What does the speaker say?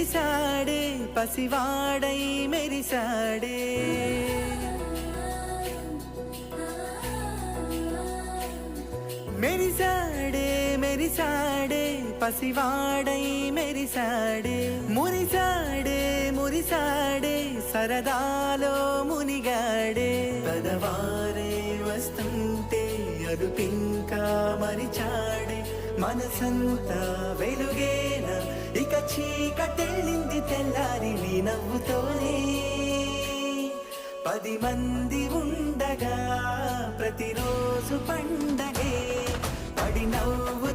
మెరిసాడే పసివాడై మెరిసాడే మెరిసాడే మెరిసాడే పసివాడై మెరిసాడే మురిసాడే మురిసాడే సరదాలో మునిగాడే పదవారే వస్తుంటే అరుపింకా మరిచాడే మనసంతా వెలుగేన ఇక చీకటెళ్ళింది తెల్లారి నీ నవ్వుతోనే 10 మంది ఉండగా ప్రతిరోజు పండగే పడి నవ్వు